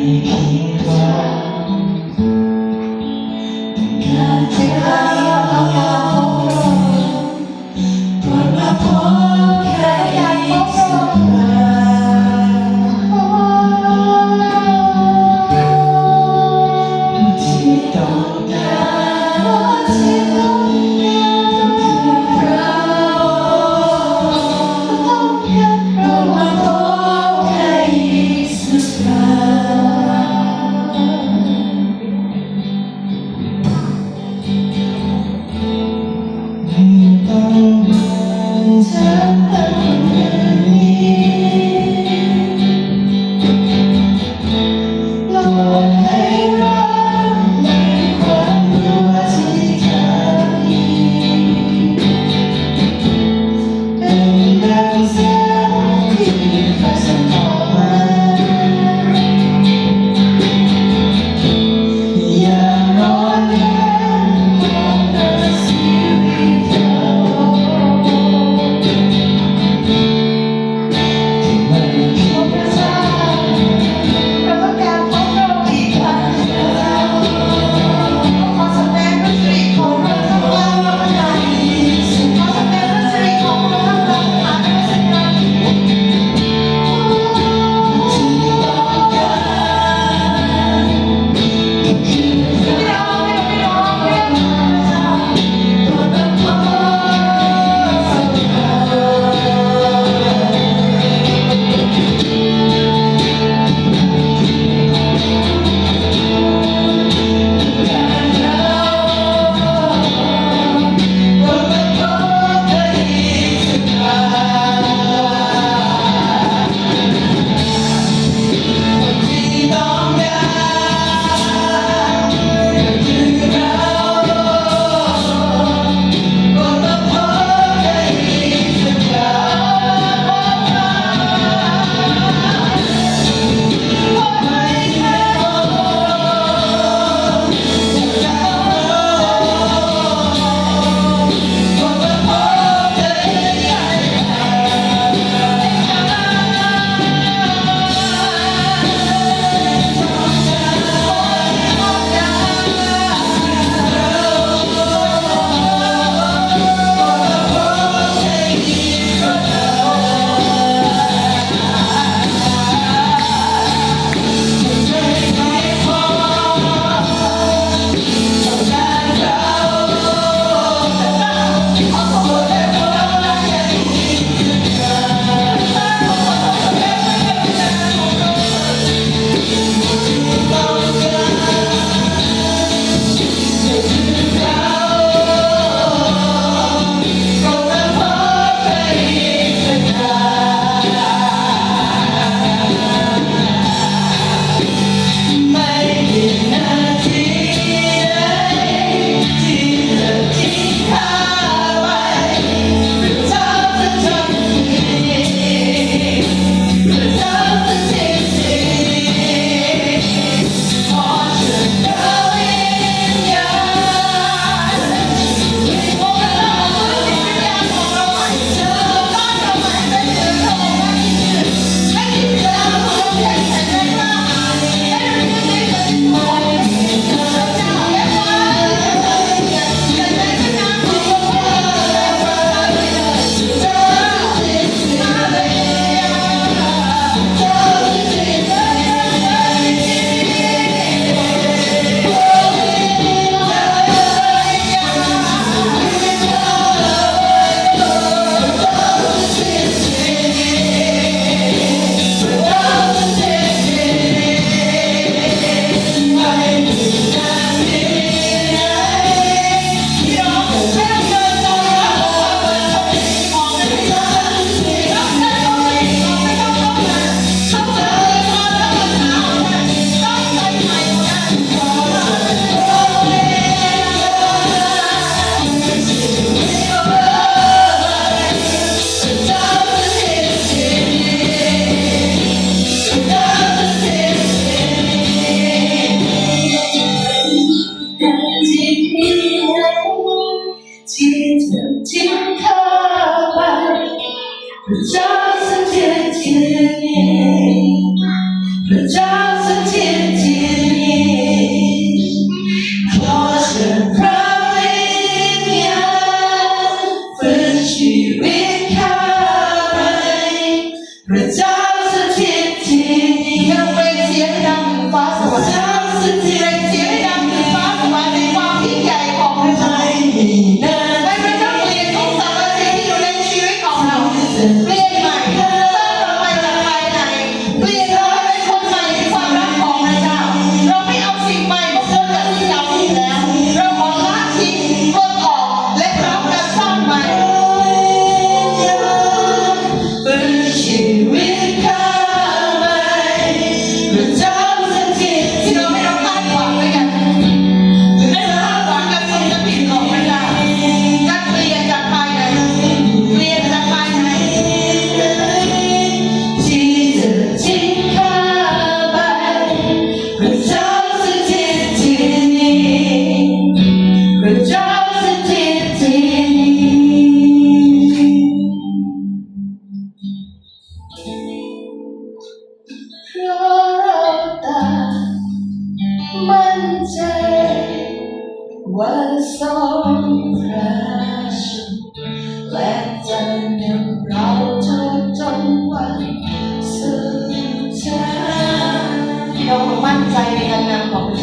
เพียงฝันการจะหาตอนมาพบแค่อีกสักวันที่ต้องการที่ต้องการเรามาพบแค่อีกสักวัน ถิตที่นี่ขอเชิญพระวิญญาณฟื้นชีวิตข้าไปพระเจ้าสถิตที่นี่ยังเป็นเสียงดังถึงฟ้าสวรรค์เจ้าสถิตเสียงดังถึงฟ้าสวรรค์ในความยิ่งใหญ่ของพระเจ้าให้พระเจ้าเปลี่ยนทุกสรรพสิ่งที่อยู่ในชีวิตของเราเปลี่ยนใหม่สร้างเราใหม่จากภายในเปลี่ยนเราให้เป็นคนใหม่ในความรักของพระเจ้าเราไม่เอาสิ่งใหม่มาเพิ่มกับที่เรามีแล้วเราขอละทิ้งลดออกและรับการสร้างใหม่เป็นชีวิตข้าใหม่พระเจ้าสถิตที่เราให้เราคาดหวังไว้กันให้เราคาดหวังกับคนจะผิดของพระเจ้าการเปลี่ยนจากภายในเปลี่ยนจากภายในที่จะทิ้งข้าไปพระเจ้าสถิตที่นี่พระเจ้าสถิตที่นี่เพราะเราต่างมั่นใจว่าทรงพระช